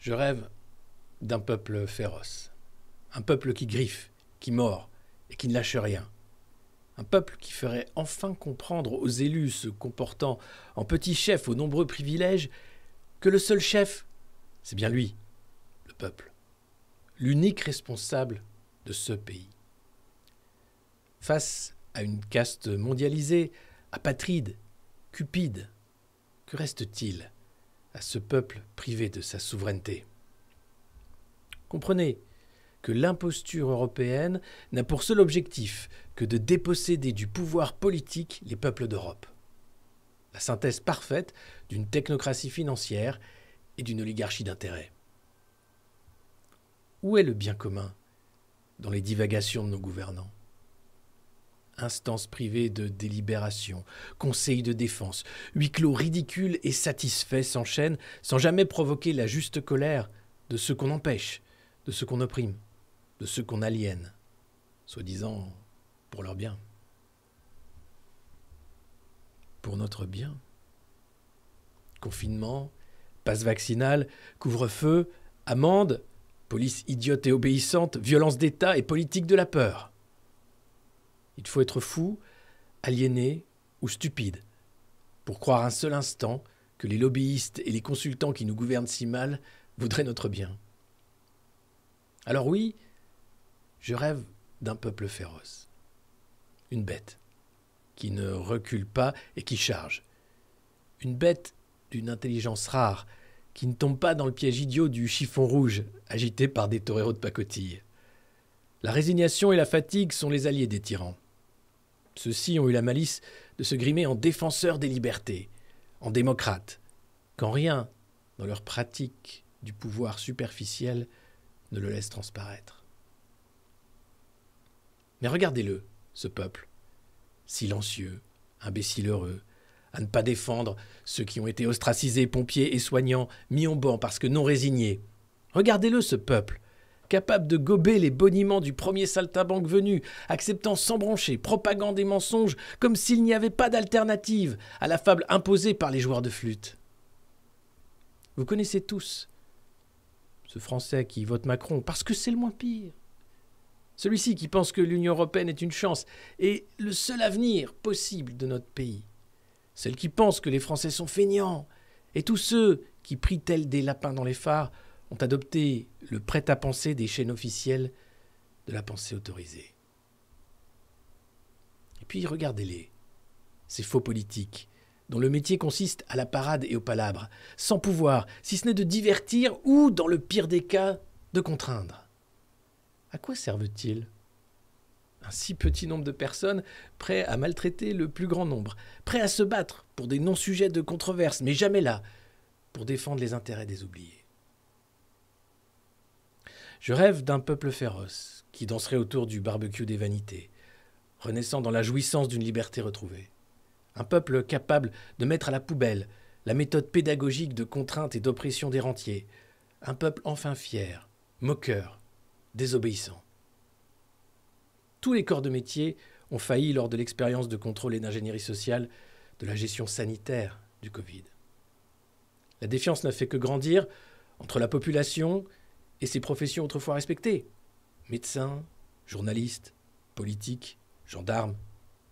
Je rêve d'un peuple féroce. Un peuple qui griffe, qui mord et qui ne lâche rien. Un peuple qui ferait enfin comprendre aux élus se comportant en petits chefs aux nombreux privilèges que le seul chef, c'est bien lui, le peuple. L'unique responsable de ce pays. Face à une caste mondialisée, apatride, cupide, que reste-t-il à ce peuple privé de sa souveraineté? Comprenez que l'imposture européenne n'a pour seul objectif que de déposséder du pouvoir politique les peuples d'Europe. La synthèse parfaite d'une technocratie financière et d'une oligarchie d'intérêts. Où est le bien commun dans les divagations de nos gouvernants? Instances privées de délibération, conseils de défense, huis clos ridicules et satisfaits s'enchaînent sans jamais provoquer la juste colère de ceux qu'on empêche, de ceux qu'on opprime, de ceux qu'on aliène, soi-disant pour leur bien. Pour notre bien. Confinement, passe vaccinal, couvre-feu, amende, police idiote et obéissante, violence d'État et politique de la peur. Il faut être fou, aliéné ou stupide pour croire un seul instant que les lobbyistes et les consultants qui nous gouvernent si mal voudraient notre bien. Alors oui, je rêve d'un peuple féroce. Une bête qui ne recule pas et qui charge. Une bête d'une intelligence rare qui ne tombe pas dans le piège idiot du chiffon rouge agité par des toreros de pacotille. La résignation et la fatigue sont les alliés des tyrans. Ceux-ci ont eu la malice de se grimer en défenseurs des libertés, en démocrates, quand rien, dans leur pratique du pouvoir superficiel, ne le laisse transparaître. Mais regardez-le, ce peuple, silencieux, imbécile heureux, à ne pas défendre ceux qui ont été ostracisés, pompiers et soignants, mis en banc parce que non résignés. Regardez-le, ce peuple, capable de gober les boniments du premier saltimbanque venu, acceptant sans broncher propagande et mensonges comme s'il n'y avait pas d'alternative à la fable imposée par les joueurs de flûte. Vous connaissez tous ce Français qui vote Macron parce que c'est le moins pire. Celui-ci qui pense que l'Union européenne est une chance et le seul avenir possible de notre pays. Celle qui pense que les Français sont feignants et tous ceux qui prient tels des lapins dans les phares ont adopté le prêt-à-penser des chaînes officielles de la pensée autorisée. Et puis regardez-les, ces faux politiques, dont le métier consiste à la parade et au palabre, sans pouvoir, si ce n'est de divertir ou, dans le pire des cas, de contraindre. À quoi servent-ils ? Un si petit nombre de personnes prêts à maltraiter le plus grand nombre, prêts à se battre pour des non-sujets de controverse, mais jamais là, pour défendre les intérêts des oubliés. Je rêve d'un peuple féroce qui danserait autour du barbecue des vanités, renaissant dans la jouissance d'une liberté retrouvée. Un peuple capable de mettre à la poubelle la méthode pédagogique de contrainte et d'oppression des rentiers. Un peuple enfin fier, moqueur, désobéissant. Tous les corps de métier ont failli lors de l'expérience de contrôle et d'ingénierie sociale de la gestion sanitaire du Covid. La défiance n'a fait que grandir entre la population et ces professions autrefois respectées. Médecins, journalistes, politiques, gendarmes,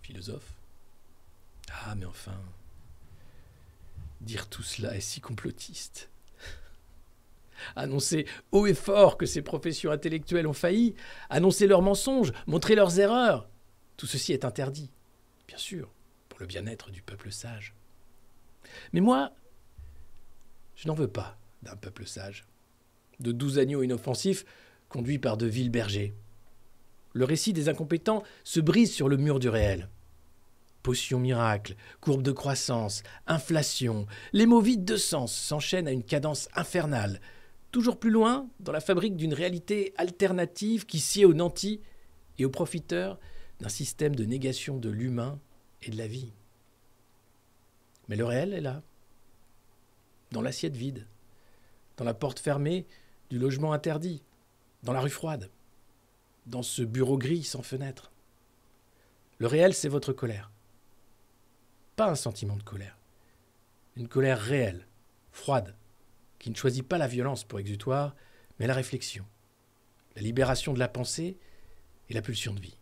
philosophes. Ah, mais enfin, dire tout cela est si complotiste. Annoncer haut et fort que ces professions intellectuelles ont failli, annoncer leurs mensonges, montrer leurs erreurs, tout ceci est interdit, bien sûr, pour le bien-être du peuple sage. Mais moi, je n'en veux pas d'un peuple sage, de 12 agneaux inoffensifs conduits par de vils bergers. Le récit des incompétents se brise sur le mur du réel. Potions miracles, courbe de croissance, inflation, les mots vides de sens s'enchaînent à une cadence infernale, toujours plus loin dans la fabrique d'une réalité alternative qui sied aux nantis et aux profiteurs d'un système de négation de l'humain et de la vie. Mais le réel est là, dans l'assiette vide, dans la porte fermée du logement interdit, dans la rue froide, dans ce bureau gris sans fenêtre. Le réel, c'est votre colère. Pas un sentiment de colère. Une colère réelle, froide, qui ne choisit pas la violence pour exutoire, mais la réflexion, la libération de la pensée et la pulsion de vie.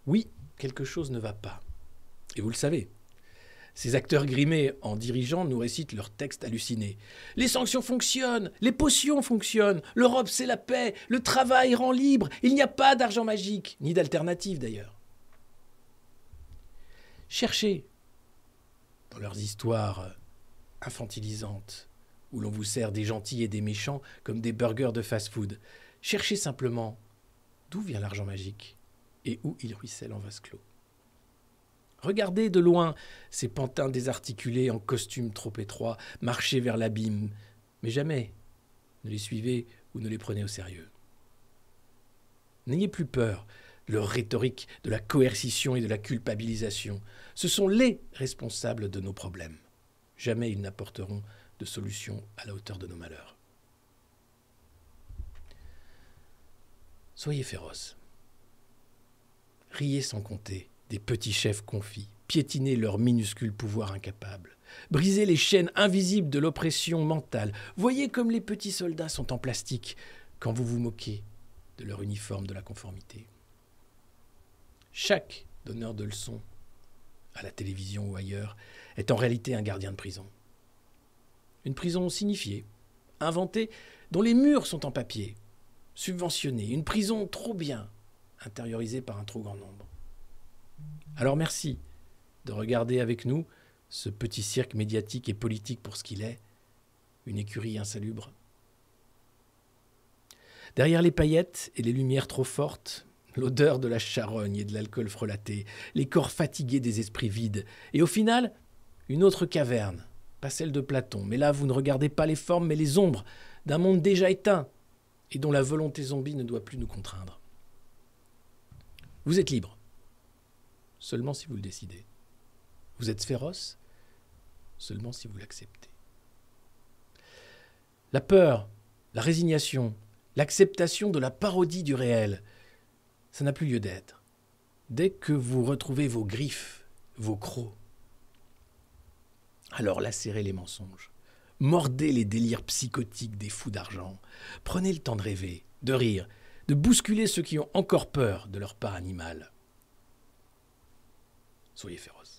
Oui, quelque chose ne va pas. Et vous le savez. Ces acteurs grimés en dirigeants nous récitent leurs textes hallucinés. Les sanctions fonctionnent, les potions fonctionnent, l'Europe c'est la paix, le travail rend libre, il n'y a pas d'argent magique, ni d'alternative d'ailleurs. Cherchez dans leurs histoires infantilisantes, où l'on vous sert des gentils et des méchants comme des burgers de fast-food. Cherchez simplement d'où vient l'argent magique et où il ruisselle en vase clos. Regardez de loin ces pantins désarticulés en costume trop étroit, marcher vers l'abîme, mais jamais ne les suivez ou ne les prenez au sérieux. N'ayez plus peur de leur rhétorique, de la coercition et de la culpabilisation. Ce sont les responsables de nos problèmes. Jamais ils n'apporteront de solution à la hauteur de nos malheurs. Soyez féroces. Riez sans compter des petits chefs confits, piétinez leur minuscule pouvoir incapable, brisez les chaînes invisibles de l'oppression mentale. Voyez comme les petits soldats sont en plastique quand vous vous moquez de leur uniforme de la conformité. Chaque donneur de leçons, à la télévision ou ailleurs, est en réalité un gardien de prison. Une prison signifiée, inventée, dont les murs sont en papier, subventionnée, une prison trop bien, intériorisée par un trop grand nombre. Alors merci de regarder avec nous ce petit cirque médiatique et politique pour ce qu'il est, une écurie insalubre. Derrière les paillettes et les lumières trop fortes, l'odeur de la charogne et de l'alcool frelaté, les corps fatigués des esprits vides, et au final, une autre caverne, pas celle de Platon, mais là vous ne regardez pas les formes mais les ombres d'un monde déjà éteint et dont la volonté zombie ne doit plus nous contraindre. Vous êtes libre. Seulement si vous le décidez. Vous êtes féroce, seulement si vous l'acceptez. La peur, la résignation, l'acceptation de la parodie du réel, ça n'a plus lieu d'être. Dès que vous retrouvez vos griffes, vos crocs, alors lacérez les mensonges, mordez les délires psychotiques des fous d'argent, prenez le temps de rêver, de rire, de bousculer ceux qui ont encore peur de leur part animale. Soyez féroces.